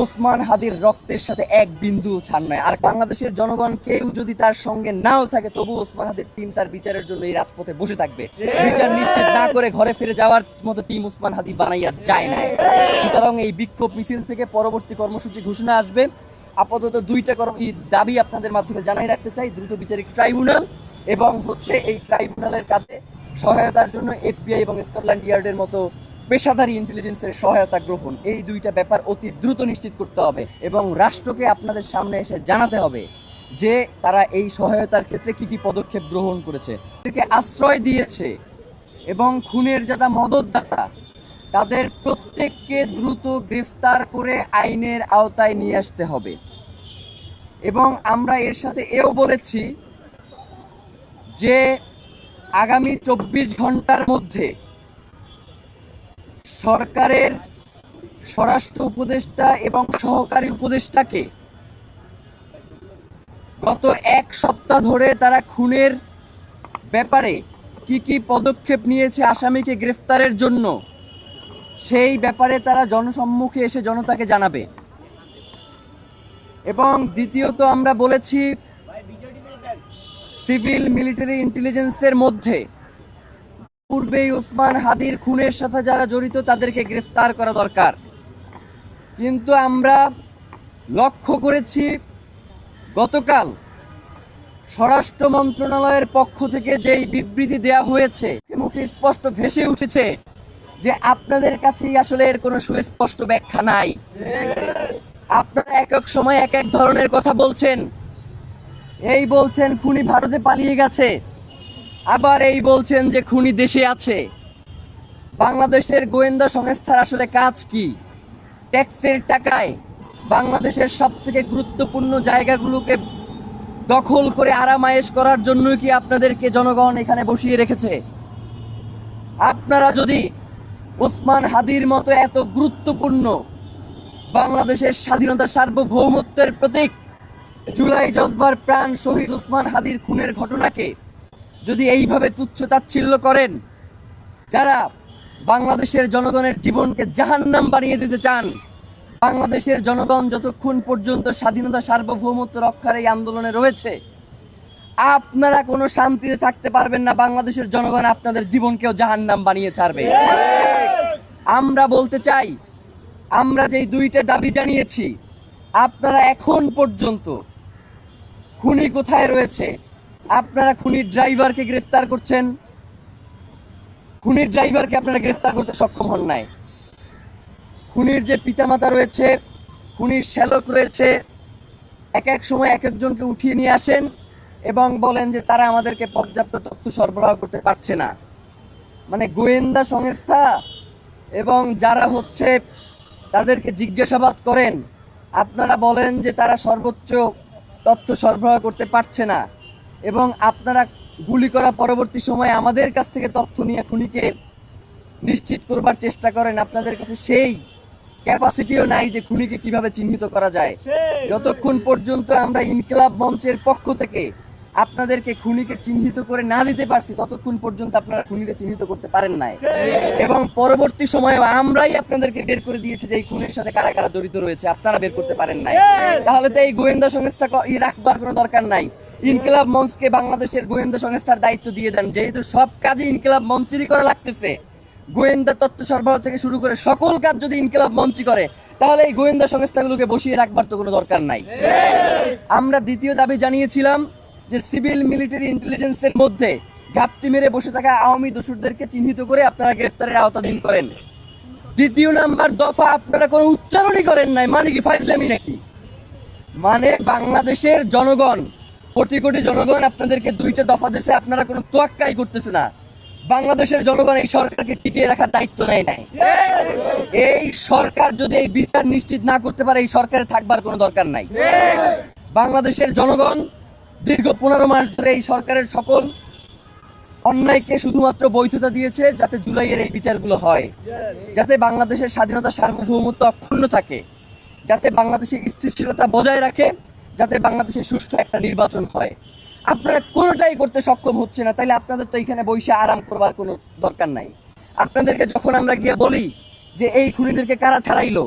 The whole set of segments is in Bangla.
ওসমান হাদির রক্তের সাথে এক বিন্দু ছাড় নয়। আর বাংলাদেশের জনগণ কেউ যদি তার সঙ্গে নাও থাকে, তবু ওসমান হাদির টিম তার বিচারের জন্য এই রাজপথে বসে থাকবে। বিচার নিশ্চিত না করে ঘরে ফিরে যাওয়ার মতো টিম ওসমান হাদি বানাইয়া যায় না। সুতরাং এই বিক্ষোভ মিছিল থেকে পরবর্তী কর্মসূচি ঘোষণা আসবে। আপাতত দুইটা দাবি আপনাদের মাধ্যমে জানাই রাখতে চাই: দ্রুত বিচারিক ট্রাইব্যুনাল এবং এই ট্রাইব্যুনালের কাছে সহায়তার জন্য FBI এবং স্কটল্যান্ড ইয়ার্ডের মতো পেশাদারী ইন্টেলিজেন্সের সহায়তা গ্রহণ। এই দুইটা ব্যাপার অতি দ্রুত নিশ্চিত করতে হবে এবং রাষ্ট্রকে আপনাদের সামনে এসে জানাতে হবে যে তারা এই সহায়তার ক্ষেত্রে কি কি পদক্ষেপ গ্রহণ করেছে, তাদেরকে আশ্রয় দিয়েছে এবং খুনের যারা মদতদাতা তাদের প্রত্যেককে দ্রুত গ্রেফতার করে আইনের আওতায় নিয়ে আসতে হবে। এবং আমরা এর সাথে এও বলেছি যে আগামী 24 ঘন্টার মধ্যে সরকারের স্বরাষ্ট্র উপদেষ্টা এবং সহকারী উপদেষ্টাকে গত এক সপ্তাহ ধরে তারা খুনের ব্যাপারে কি কি পদক্ষেপ নিয়েছে আসামিকে গ্রেফতারের জন্য, সেই ব্যাপারে তারা জনসম্মুখে এসে জনতাকে জানাবে। এবং দ্বিতীয়ত আমরা বলেছি সিভিল মিলিটারি ইন্টেলিজেন্সের মধ্যে পূর্বেই ওসমান হাদির খুনের সাথে যারা জড়িত তাদেরকে গ্রেফতার করা দরকার। কিন্তু আমরা লক্ষ্য করেছি গতকাল স্বরাষ্ট্র মন্ত্রণালয়ের পক্ষ থেকে যেই বিবৃতি দেয়া হয়েছে, মুখে স্পষ্ট ভেসে উঠেছে যে আপনাদের কাছেই আসলে এর কোনো সুস্পষ্ট ব্যাখ্যা নাই। আপনারা এক এক সময় এক এক ধরনের কথা বলছেন। এই বলছেন খুনি ভারতে পালিয়ে গেছে, আবার এই বলছেন যে খুনি দেশে আছে। বাংলাদেশের গোয়েন্দা সংস্থার আসলে কাজ কি? ট্যাক্সের টাকায় বাংলাদেশের সবথেকে গুরুত্বপূর্ণ জায়গাগুলোকে দখল করে আরামায়েশ করার জন্য কি আপনাদেরকে জনগণ এখানে বসিয়ে রেখেছে? আপনারা যদি ওসমান হাদির মতো এত গুরুত্বপূর্ণ বাংলাদেশের স্বাধীনতা সার্বভৌমত্বের প্রতীক জুলাই জজবার প্রাণ শহীদ ওসমান হাদির খুনের ঘটনাকে যদি এইভাবে তুচ্ছ-তাচ্ছিল্য করেন, যারা বাংলাদেশের জনগণের জীবনকে জাহান্নাম বানিয়ে দিতে চান, বাংলাদেশের জনগণ যতক্ষণ পর্যন্ত স্বাধীনতা সার্বভৌমত্ব রক্ষার এই আন্দোলনে রয়েছে, আপনারা কোনো শান্তিতে থাকতে পারবেন না। বাংলাদেশের জনগণ আপনাদের জীবনকেও জাহান্নাম বানিয়ে ছাড়বে। আমরা বলতে চাই, আমরা যেই দুইটা দাবি জানিয়েছি, আপনারা এখন পর্যন্ত খুনি কোথায় রয়েছে? আপনারা খুনির ড্রাইভারকে গ্রেফতার করছেন, খুনির ড্রাইভারকে আপনারা গ্রেফতার করতে সক্ষম হন নাই। খুনির যে পিতামাতা রয়েছে, খুনির শ্যালক রয়েছে, এক এক সময় এক একজনকে উঠিয়ে নিয়ে আসেন এবং বলেন যে তারা আমাদেরকে পর্যাপ্ত তথ্য সরবরাহ করতে পারছে না। মানে গোয়েন্দা সংস্থা এবং যারা তাদেরকে জিজ্ঞাসাবাদ করেন, আপনারা বলেন যে তারা সর্বোচ্চ তথ্য সরবরাহ করতে পারছে না, এবং আপনারা গুলি করা পরবর্তী সময়ে আমাদের কাছ থেকে তথ্য নিয়ে খুনিকে নিশ্চিত করবার চেষ্টা করেন। আপনাদের কাছে সেই ক্যাপাসিটিও নাই যে খুনিকে কিভাবে চিহ্নিত করা যায়। যতক্ষণ পর্যন্ত আমরা ইনকিলাব মঞ্চের পক্ষ থেকে আপনাদেরকে খুনিকে চিহ্নিত করে না দিতে পারছি, ততক্ষণ পর্যন্ত আপনারা খুনিকে চিহ্নিত করতে পারেন নাই। এবং পরবর্তী সময়ে আমরাই আপনাদেরকে বের করে দিয়েছি যে এই খুনের সাথে কারা কারা জড়িত রয়েছে, আপনারা বের করতে পারেন নাই। তাহলে তো এই গোয়েন্দা সংস্থা রাখবার কোনো দরকার নাই। ইনকিলাব মঞ্চকে বাংলাদেশের গোয়েন্দা সংস্থার দায়িত্ব দিয়ে দেন। যেহেতু সব কাজে ইনকিলাব মঞ্চেরই করা লাগতেছে, গোয়েন্দা তথ্য সরবরাহ থেকে শুরু করে সকল কাজ যদি ইনকিলাব মঞ্চই করে, তাহলে এই গোয়েন্দা সংস্থাগুলোকে বসিয়ে রাখবার তো কোনো দরকার নাই। আমরা দ্বিতীয় দাবি জানিয়েছিলাম যে সিভিল মিলিটারি ইন্টেলিজেন্সের মধ্যে ঘাপটি মেরে বসে থাকা আওয়ামী দোসরদেরকে চিহ্নিত করে আপনারা গ্রেফতারের আওতাধীন করেন। দ্বিতীয় নাম্বার দফা আপনারা কোনো উচ্চারণই করেন নাই। মানে কি ফাইজলামি নাকি? মানে বাংলাদেশের জনগণ, কোটি কোটি জনগণ আপনাদেরকে দুইটা দফা দিয়েছে, আপনারা কোনো তোয়াক্কাই করতেছে না। বাংলাদেশের জনগণ এই সরকারকে টিকিয়ে রাখার দায়িত্ব নেয় নাই। এই সরকার যদি এই বিচার নিশ্চিত না করতে পারে, এই সরকারে থাকবার কোনো দরকার নাই। বাংলাদেশের জনগণ দীর্ঘ 15 মাস ধরে এই সরকারের সকল অন্যায়কে শুধুমাত্র বৈধতা দিয়েছে যাতে জুলাইয়ের এই বিচারগুলো হয়, যাতে বাংলাদেশের স্বাধীনতা সার্বভৌমত্ব অক্ষুণ্ণ থাকে, যাতে বাংলাদেশের স্থিতিশীলতা বজায় রাখে, যাতে বাংলাদেশে সুষ্ঠু একটা নির্বাচন হয়। আপনারা কোনোটাই করতে সক্ষম হচ্ছে না। তাইলে আপনাদের তো এখানে বসে আরাম করবার কোনো দরকার নাই। আপনাদেরকে যখন আমরা গিয়ে বলি যে এই খুনিদেরকে কারা ছাড়াইলো,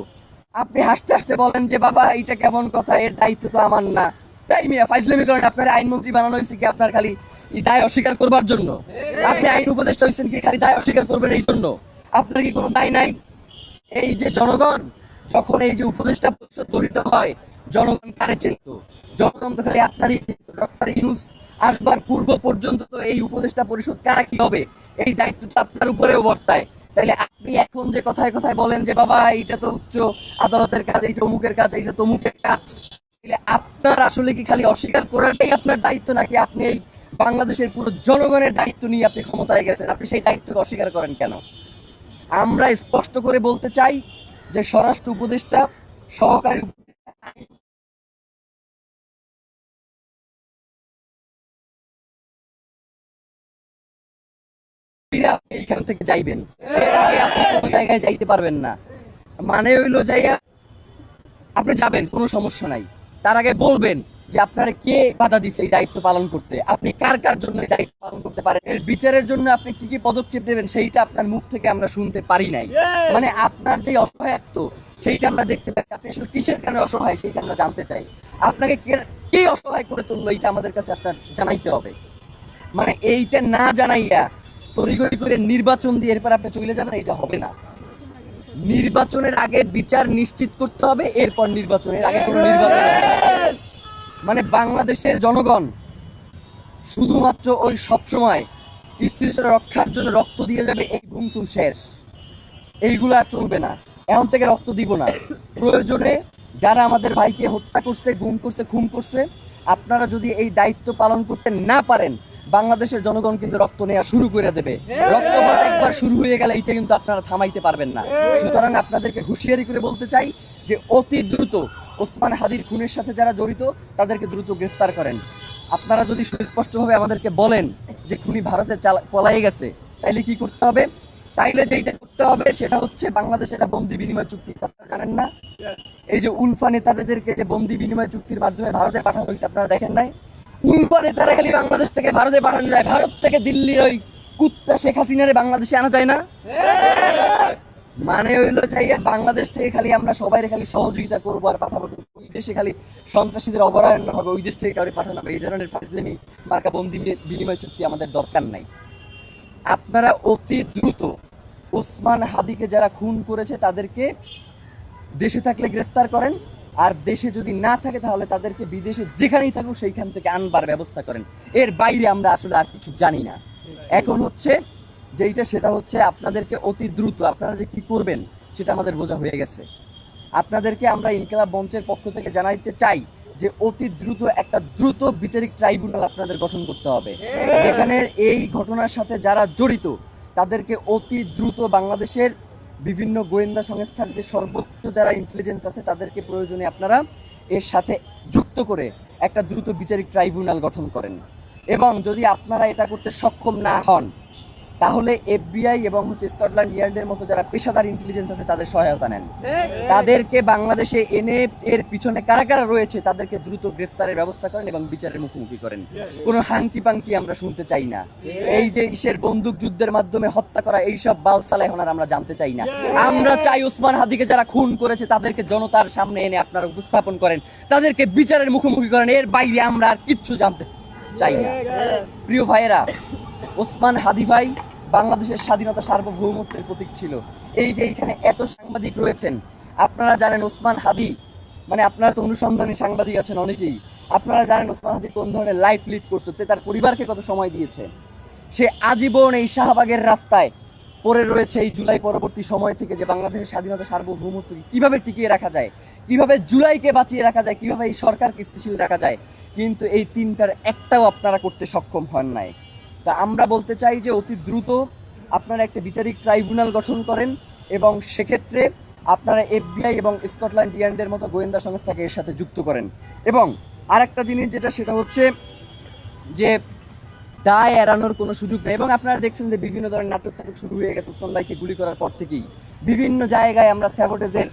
আপনি হাসতে হাসতে বলেন যে বাবা এটা কেমন কথা, এর দায়িত্ব তো আমার না। তাই মিয়া ফাইজলামি করেন। আপনার আইনমন্ত্রী বানানো হয়েছে কি আপনার খালি এই দায় অস্বীকার করবার জন্য? আপনি আইন উপদেষ্টা হয়েছেন কি খালি দায় অস্বীকার করবেন এই জন্য? আপনার কি কোনো দায় নাই? এই যে জনগণ যখন এই যে উপদেষ্টা পরিষদ গঠিত হয়, জনগণ কারে চিনত? জনগণ তো খালি আপনারই ডক্টর ইউনূস আসবার পূর্ব পর্যন্ত তো এই উপদেষ্টা পরিষদ কারা কি হবে এই দায়িত্ব তো আপনার উপরেও বর্তায়। তাইলে আপনি এখন যে কথায় কথায় বলেন যে বাবা এইটা তো উচ্চ আদালতের কাজ, এইটা অমুকের কাজ, এইটা তমুকের কাজ, তাহলে আপনার আসলে কি খালি অস্বীকার করাটাই আপনার দায়িত্ব, নাকি আপনি এই বাংলাদেশের পুরো জনগণের দায়িত্ব নিয়ে আপনি ক্ষমতায় গেছেন? আপনি সেই দায়িত্বকে অস্বীকার করেন কেন? আমরা স্পষ্ট করে বলতে চাই যে স্বরাষ্ট্র উপদেষ্টা, সহকারী এইখান থেকে যাইবেন, এর আগে আপনি কোনো জায়গায় যাইতে পারবেন না। মানে হইলো যাইয়া আপনি যাবেন, কোনো সমস্যা নাই, তার আগে বলবেন যে আপনারা কে বাধা দিচ্ছে এই দায়িত্ব পালন করতে, আপনি কার কার জন্য এই দায়িত্ব পালন করতে পারেন, এর বিচারের জন্য আপনি কি কি পদক্ষেপ নেবেন সেইটা আপনার মুখ থেকে আমরা শুনতে পারি নাই। মানে আপনার যে অসহায়ত্ব সেইটা আমরা দেখতে পাচ্ছি, আপনি আসলে কিসের কারণে অসহায় সেইটা আমরা জানতে চাই। আপনাকে কে অসহায় করে তুললো এইটা আমাদের কাছে আপনার জানাইতে হবে। মানে এইটা না জানাইয়া তড়িঘড়ি করে নির্বাচন দিয়ে এরপর আপনি চলে যাবেন, এটা হবে না। নির্বাচনের আগে বিচার নিশ্চিত করতে হবে, এরপর নির্বাচনের আগে কোনো নির্বাচন হবে না। মানে বাংলাদেশের জনগণ শুধুমাত্র ওই সবসময় স্থিতিশীলতা রক্ষার জন্য রক্ত দিয়ে যাবে, এই ঘুমসুম শেষ, এইগুলো আর চলবে না। এখন থেকে রক্ত দিব না। প্রয়োজনে যারা আমাদের ভাইকে হত্যা করছে, গুম করছে, খুন করছে, আপনারা যদি এই দায়িত্ব পালন করতে না পারেন, বাংলাদেশের জনগণ কিন্তু রক্ত নেওয়া শুরু করে দেবে। রক্তপাত একবার শুরু হয়ে গেলে এটা কিন্তু আপনারা থামাইতে পারবেন না। সুতরাং আপনাদেরকে হুঁশিয়ারি করে বলতে চাই যে অতি দ্রুত ওসমান হাদির খুনের সাথে যারা জড়িত তাদেরকে দ্রুত গ্রেফতার করেন। আপনারা যদি সুস্পষ্টভাবে আমাদেরকে বলেন যে খুনি ভারতে পলায়ে গেছে, তাইলে কি করতে হবে? তাইলে যেটা করতে হবে সেটা হচ্ছে বাংলাদেশে একটা বন্দি বিনিময় চুক্তি, আপনারা জানেন না? এই যে উলফা নেতাদেরকে যে বন্দি বিনিময় চুক্তির মাধ্যমে ভারতে পাঠানো হয়েছে, আপনারা দেখেন নাই? উলফা নেতারা খালি বাংলাদেশ থেকে ভারতে পাঠানো যায়, ভারত থেকে দিল্লির ওই কুত্তা শেখ হাসিনারে বাংলাদেশে আনা যায় না। মানে হইলো চাইয়া বাংলাদেশ থেকে খালি আমরা সবাই খালি সহযোগিতা করবো আর পাঠাবো, ওই দেশে খালি সন্ত্রাসীদের অবরায়ন হবে, ওই দেশ থেকে কাউকে পাঠানো হবে, এই ধরনের ফাজলামি মার্কা বন্দি বিনিময় চুক্তি আমাদের দরকার নাই। আপনারা অতি দ্রুত ওসমান হাদিকে যারা খুন করেছে তাদেরকে দেশে থাকলে গ্রেফতার করেন, আর দেশে যদি না থাকে তাহলে তাদেরকে বিদেশে যেখানেই থাকুক সেইখান থেকে আনবার ব্যবস্থা করেন। এর বাইরে আমরা আসলে আর কিছু জানি না। এখন হচ্ছে যেইটা সেটা হচ্ছে আপনাদেরকে অতি দ্রুত আপনারা যে কি করবেন সেটা আমাদের বোঝা হয়ে গেছে। আপনাদেরকে আমরা ইনকিলাব মঞ্চের পক্ষ থেকে জানাইতে চাই যে অতি দ্রুত একটা দ্রুত বিচারিক ট্রাইব্যুনাল আপনাদের গঠন করতে হবে, যেখানে এই ঘটনার সাথে যারা জড়িত তাদেরকে অতি দ্রুত বাংলাদেশের বিভিন্ন গোয়েন্দা সংস্থার যে সর্বোচ্চ যারা ইন্টেলিজেন্স আছে তাদেরকে প্রয়োজনে আপনারা এর সাথে যুক্ত করে একটা দ্রুত বিচারিক ট্রাইব্যুনাল গঠন করেন। এবং যদি আপনারা এটা করতে সক্ষম না হন তাহলে এফবিআই এবং স্কটল্যান্ড ইয়ার্ডের মতো যারা পেশাদার ইন্টেলিজেন্স আছে তাদের সহায়তা নেন, তাদেরকে বাংলাদেশে এনে এর পিছনে কারা কারা রয়েছে তাদেরকে দ্রুত গ্রেফতারের ব্যবস্থা করেন এবং বিচারের মুখোমুখি করেন। কোনো হাঙ্কি পাঙ্কি আমরা শুনতে চাই না। এই যে ইসের বন্দুক যুদ্ধের মাধ্যমে হত্যা করা এইসব বালসালা এখন আর আমরা জানতে চাই না। আমরা চাই ওসমান হাদিকে যারা খুন করেছে তাদেরকে জনতার সামনে এনে আপনারা উপস্থাপন করেন, তাদেরকে বিচারের মুখোমুখি করেন। এর বাইরে আমরা আর কিচ্ছু জানতে চাই না। প্রিয় ভাইয়েরা, ওসমান হাদি ভাই বাংলাদেশের স্বাধীনতা সার্বভৌমত্বের প্রতীক ছিল। এই যে এখানে এত সাংবাদিক রয়েছেন, আপনারা জানেন ওসমান হাদি, মানে আপনারা তো অনুসন্ধানী সাংবাদিক আছেন অনেকেই, আপনারা জানেন ওসমান হাদি কোন ধরনের লাইফ লিড করতে, তার পরিবারকে কত সময় দিয়েছে। সে আজীবন এই শাহবাগের রাস্তায় পড়ে রয়েছে এই জুলাই পরবর্তী সময় থেকে, যে বাংলাদেশের স্বাধীনতা সার্বভৌমত্বকে কিভাবে টিকিয়ে রাখা যায়, কিভাবে জুলাইকে বাঁচিয়ে রাখা যায়, কিভাবে এই সরকারকে স্থিতিশীল রাখা যায়। কিন্তু এই তিনটার একটাও আপনারা করতে সক্ষম হন নাই। তা আমরা বলতে চাই যে অতি দ্রুত আপনারা একটা বিচারিক ট্রাইব্যুনাল গঠন করেন এবং সেক্ষেত্রে আপনারা এফবিআই এবং স্কটল্যান্ড ইয়ার্ডের মতো গোয়েন্দা সংস্থাকে এর সাথে যুক্ত করেন। এবং আরেকটা জিনিস যেটা সেটা হচ্ছে যে দায় এড়ানোর কোনো সুযোগ নেই। এবং আপনারা দেখছেন যে বিভিন্ন ধরনের নাটক শুরু হয়ে গেছে ওসমান ভাইকে গুলি করার পর থেকেই। বিভিন্ন জায়গায় আমরা স্যাবোটেজের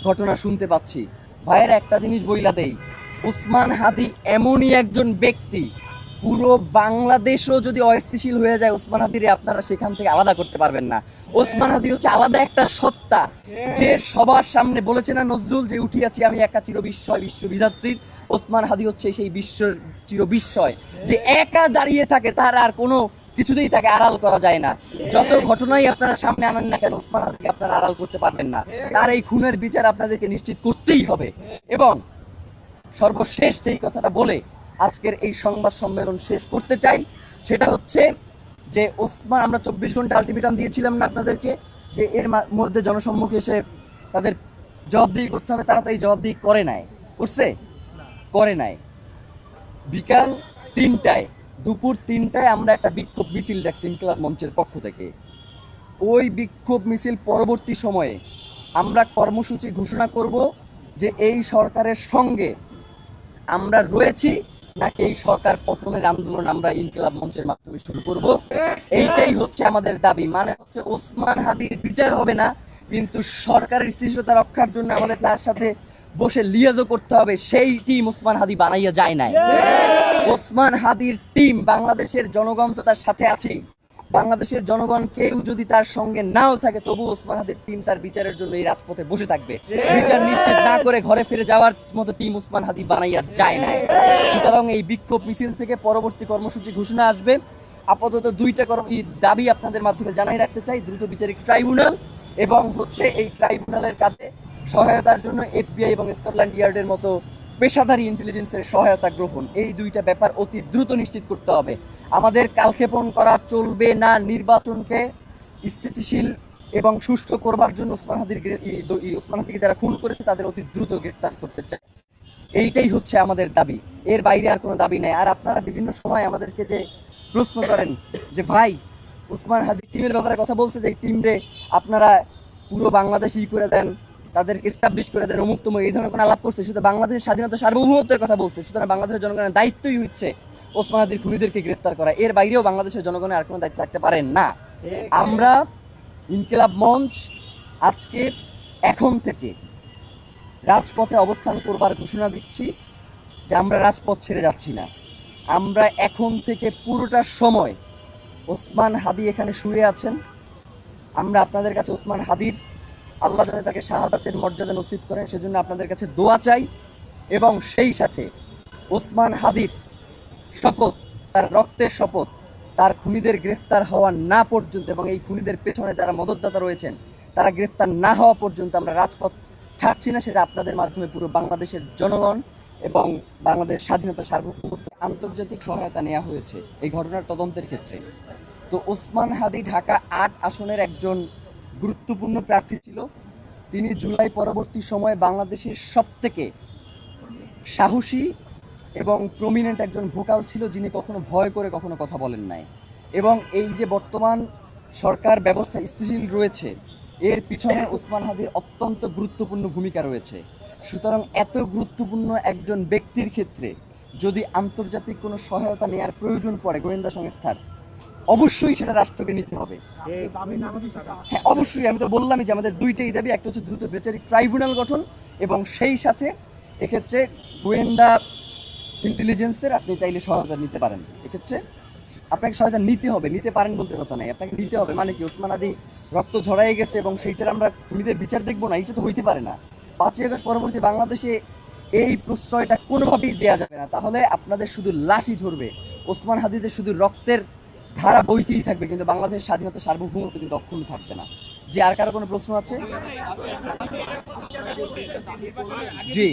ঘটনা শুনতে পাচ্ছি। ভাইয়ের একটা জিনিস বইলা দেই, ওসমান হাদি এমনই একজন ব্যক্তি পুরো বাংলাদেশও যদি অস্থিতিশীল হয়ে যায় ওসমান হাদিরে আপনারা সেখান থেকে আলাদা করতে পারবেন না। ওসমান হাদি হচ্ছে আলাদা একটা সত্তা, যে সবার সামনে বলেছে না নজরুল, যে উঠিয়াছি আমি একা চির বিস্ময় বিশ্ববিধাত্রীর। ওসমান হাদি হচ্ছে সেই বিশ্বর চির বিস্ময়, যে একা দাঁড়িয়ে থাকে, তার আর কোনো কিছুতেই তাকে আড়াল করা যায় না। যত ঘটনাই আপনারা সামনে আনেন না কেন, ওসমান হাদিকে আপনারা আড়াল করতে পারবেন না। তার এই খুনের বিচার আপনাদেরকে নিশ্চিত করতেই হবে। এবং সর্বশেষ যেই কথাটা বলে আজকের এই সংবাদ সম্মেলন শেষ করতে চাই, সেটা হচ্ছে যে ওসমান, আমরা 24 ঘন্টা আলটিমেটাম দিয়েছিলাম না আপনাদেরকে, যে এর মধ্যে জনসম্মুখে এসে তাদের জবাবদিহি করতে হবে, তারা তো এই জবাবদিহি করে নাই। বিকাল 3টায়, দুপুর 3টায় আমরা একটা বিক্ষোভ মিছিল ডাকছি ইনকিলাব মঞ্চের পক্ষ থেকে। ওই বিক্ষোভ মিছিল পরবর্তী সময়ে আমরা কর্মসূচি ঘোষণা করব যে এই সরকারের সঙ্গে আমরা রয়েছি, নাকি এই সরকার পতনের আন্দোলন আমরা ইনকিলাব মঞ্চের মাধ্যমে শুরু করব। এইটাই হচ্ছে আমাদের দাবি। মানে হচ্ছে ওসমান হাদির বিচার হবে না, কিন্তু সরকারের স্থিতিশীলতা রক্ষার জন্য আমাদের তার সাথে বসে লিয়াজও করতে হবে। সেই টিম ওসমান হাদি বানাইয়া যায় নাই। ওসমান হাদির টিম, বাংলাদেশের জনগণ তো তার সাথে আছে। বাংলাদেশের জনগণ কেউ যদি তার সঙ্গে নাও থাকে, তবু ওসমান হাদির টিম তার বিচারের জন্য এই রাজপথে বসে থাকবে। বিচার নিশ্চিত না করে ঘরে ফিরে যাওয়ার মতো টিম ওসমান হাদি বানাইয়া যায় না। সুতরাং এই বিক্ষোভ মিছিল থেকে পরবর্তী কর্মসূচি ঘোষণা আসবে। আপাতত দুইটা দাবি আপনাদের মাধ্যমে জানাই রাখতে চাই: দ্রুত বিচারিক ট্রাইব্যুনাল, এবং হচ্ছে এই ট্রাইব্যুনালের কাছে সহায়তার জন্য FBI এবং স্কটল্যান্ড ইয়ার্ডের মতো পেশাদারী ইন্টেলিজেন্সের সহায়তা গ্রহণ। এই দুইটা ব্যাপার অতি দ্রুত নিশ্চিত করতে হবে। আমাদের কালক্ষেপণ করা চলবে না। নির্বাচনকে স্থিতিশীল এবং সুষ্ঠু করবার জন্য ওসমান হাদিকে যারা খুন করেছে তাদের অতি দ্রুত গ্রেফতার করতে চায়। এইটাই হচ্ছে আমাদের দাবি, এর বাইরে আর কোনো দাবি নেই। আর আপনারা বিভিন্ন সময় আমাদেরকে যে প্রশ্ন করেন যে ভাই, ওসমান হাদি টিমের ব্যাপারে কথা বলছে, যে টিমরে আপনারা পুরো বাংলাদেশই করে দেন, তাদেরকে এস্টাবলিশ করে দেন, অমুক তমুক, এই ধরনের কোনো আলাপ করছে। শুধু বাংলাদেশের স্বাধীনতা সার্বভৌমত্বের কথা বলছে। সুতরাং বাংলাদেশের জনগণের দায়িত্বই হচ্ছে ওসমান হাদির খুনিদেরকে গ্রেফতার করা। এর বাইরেও বাংলাদেশের জনগণের আর কোনো দায়িত্ব রাখতে পারেন না। আমরা ইনকিলাব মঞ্চ আজকে এখন থেকে রাজপথে অবস্থান করবার ঘোষণা দিচ্ছি, যে আমরা রাজপথ ছেড়ে যাচ্ছি না। আমরা এখন থেকে পুরোটা সময়, ওসমান হাদি এখানে শুয়ে আছেন, আমরা আপনাদের কাছে ওসমান হাদির, আল্লাহ যাতে তাকে শাহাদাতের মর্যাদা নসিব করেন, সেজন্য আপনাদের কাছে দোয়া চাই। এবং সেই সাথে ওসমান হাদির শপথ, তার রক্তের শপথ, তার খুনিদের গ্রেফতার হওয়া না পর্যন্ত, এবং এই খুনিদের পেছনে যারা মদতদাতা রয়েছেন তারা গ্রেফতার না হওয়া পর্যন্ত আমরা রাজপথ ছাড়ছি না। সেটা আপনাদের মাধ্যমে পুরো বাংলাদেশের জনগণ এবং বাংলাদেশ স্বাধীনতা সার্বভৌমত্ব, আন্তর্জাতিক সহায়তা নেওয়া হয়েছে এই ঘটনার তদন্তের ক্ষেত্রে। তো ওসমান হাদি ঢাকা 8 আসনের একজন গুরুত্বপূর্ণ প্রার্থী ছিল। তিনি জুলাই পরবর্তী সময়ে বাংলাদেশের সবথেকে সাহসী এবং প্রমিনেন্ট একজন ভোকাল ছিল, যিনি কখনো ভয় করে কখনো কথা বলেন নাই। এবং এই যে বর্তমান সরকার ব্যবস্থা স্থিতিশীল রয়েছে, এর পিছনে ওসমান হাদির অত্যন্ত গুরুত্বপূর্ণ ভূমিকা রয়েছে। সুতরাং এত গুরুত্বপূর্ণ একজন ব্যক্তির ক্ষেত্রে যদি আন্তর্জাতিক কোনো সহায়তা নেওয়ার প্রয়োজন পড়ে গোয়েন্দা সংস্থার, অবশ্যই সেটা রাষ্ট্রকে নিতে হবে। হ্যাঁ, অবশ্যই। আমি তো বললামই যে আমাদের দুইটাই দাবি, একটা হচ্ছে দ্রুত বিচারিক ট্রাইব্যুনাল গঠন, এবং সেই সাথে এক্ষেত্রে গোয়েন্দা ইন্টেলিজেন্সের আপনি চাইলে সহায়তা নিতে পারেন। এক্ষেত্রে আপনাকে সহায়তা নিতে হবে, নিতে পারেন বলতে কথা নাই, আপনাকে নিতে হবে। মানে কি, ওসমান হাদি রক্ত ঝরাই গেছে এবং সেইটার আমরা খুনিদের বিচার দেখবো না, এটা তো হইতে পারে না। 5ই আগস্ট পরবর্তী বাংলাদেশে এই প্রশ্রয়টা কোনোভাবেই দেওয়া যাবে না। তাহলে আপনাদের শুধু লাশই ঝরবে, ওসমান হাদিদের শুধু রক্তের ধারা বইতেই থাকবে, কিন্তু বাংলাদেশের স্বাধীনতা সার্বভৌমত্ব কিন্তু অক্ষুণ্ণ থাকবে না। যে আর কারো কোনো প্রশ্ন আছে? জি,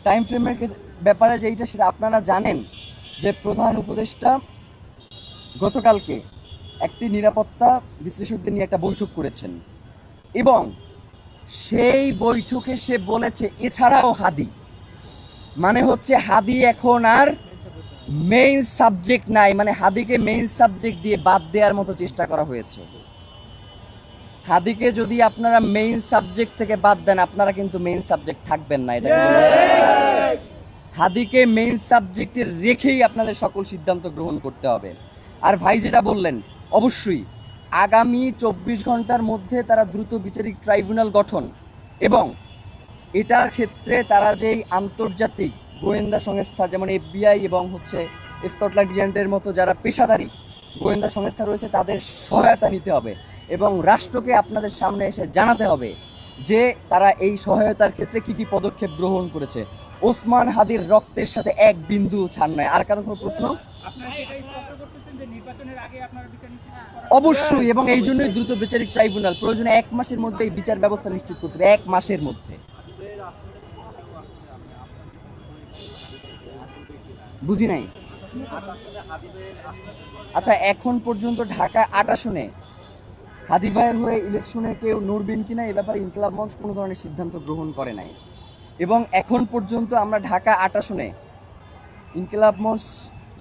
টাইম ফ্রেমের ব্যাপারে যেটা, সেটা আপনারা জানেন যে প্রধান উপদেষ্টা গতকালকে একটি নিরাপত্তা বিশ্লেষকদের নিয়ে একটা বৈঠক করেছেন, এবং সেই বৈঠকে সে বলেছে এছাড়াও হাদি, মানে হচ্ছে হাদি এখন আর মেইন সাবজেক্ট নাই, মানে হাদিকে মেইন সাবজেক্ট দিয়ে বাদ দেওয়ার মতো চেষ্টা করা হয়েছে। হাদিকে যদি আপনারা মেইন সাবজেক্ট থেকে বাদ দেন, আপনারা কিন্তু মেইন সাবজেক্ট থাকবেন না। এটা হাদিকে মেইন সাবজেক্টে রেখেই আপনাদের সকল সিদ্ধান্ত গ্রহণ করতে হবে। আর ভাই যেটা বললেন, অবশ্যই আগামী 24 ঘন্টার মধ্যে তারা দ্রুত বিচারিক ট্রাইব্যুনাল গঠন এবং এটার ক্ষেত্রে তারা যেই আন্তর্জাতিক গোয়েন্দা সংস্থা যেমন এফবিআই এবং স্কটল্যান্ড ইয়ার্ডের মতো যারা পেশাদারী গোয়েন্দা সংস্থা রয়েছে তাদের সহায়তা নিতে হবে এবং রাষ্ট্রকে আপনাদের সামনে এসে জানাতে হবে যে তারা এই সহায়তার ক্ষেত্রে কি কি পদক্ষেপ গ্রহণ করেছে। ওসমান হাদির রক্তের সাথে এক বিন্দু ছাড় নয়। আর কারণ কোনো প্রশ্ন? অবশ্যই, এবং এই জন্যই দ্রুত বিচারিক ট্রাইব্যুনাল প্রয়োজনে 1 মাসের মধ্যেই বিচার ব্যবস্থা নিশ্চিত করতে হবে, 1 মাসের মধ্যে। বুঝি নাই। আচ্ছা, এখন পর্যন্ত ঢাকা 8 আসনে হাদি ভাইয়ের হয়ে ইলেকশনে কেউ লড়বেন কিনা এ ব্যাপারে ইনকিলাব মঞ্চ কোনো ধরনের সিদ্ধান্ত গ্রহণ করে নাই এবং এখন পর্যন্ত আমরা ঢাকা 8 আসনে ইনকিলাব মঞ্চ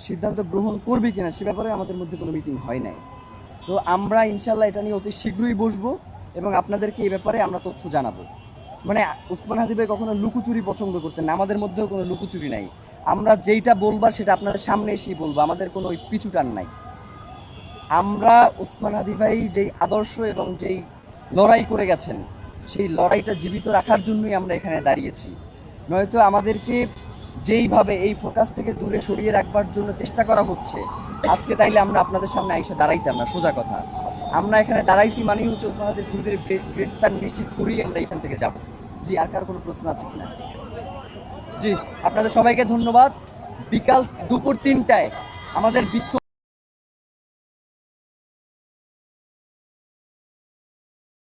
সিদ্ধান্ত গ্রহণ করবে কিনা সে ব্যাপারে আমাদের মধ্যে কোনো মিটিং হয় নাই। তো আমরা ইনশাল্লাহ এটা নিয়ে অতি শীঘ্রই বসবো এবং আপনাদেরকে এই ব্যাপারে আমরা তথ্য জানাবো। মানে ওসমান হাদি ভাই কখনো লুকোচুরি পছন্দ করতেন না, আমাদের মধ্যেও কোনো লুকোচুরি নাই। আমরা যেইটা বলবার সেটা আপনাদের সামনে এসেই বলবো, আমাদের কোনো ওই পিছুটান নাই। আমরা ওসমান হাদি ভাই যেই আদর্শ এবং যেই লড়াই করে গেছেন সেই লড়াইটা জীবিত রাখার জন্যই আমরা এখানে দাঁড়িয়েছি। নয়তো আমাদেরকে যেইভাবে এই ফোকাস থেকে দূরে সরিয়ে রাখবার জন্য চেষ্টা করা হচ্ছে আজকে, তাইলে আমরা আপনাদের সামনে এসে দাঁড়াইতাম না। সোজা কথা, আমরা এখানে দাঁড়াইছি মানেই হচ্ছে ওসমান হাদির খুনিদের গ্রেফতার নিশ্চিত করিয়ে আমরা এখান থেকে যাব। জি, আর কার কোনো প্রশ্ন আছে কিনা? জি, আপনাদের সবাইকে ধন্যবাদ। বিকাল দুপুর 3টায় আমাদের বিক্ষোভ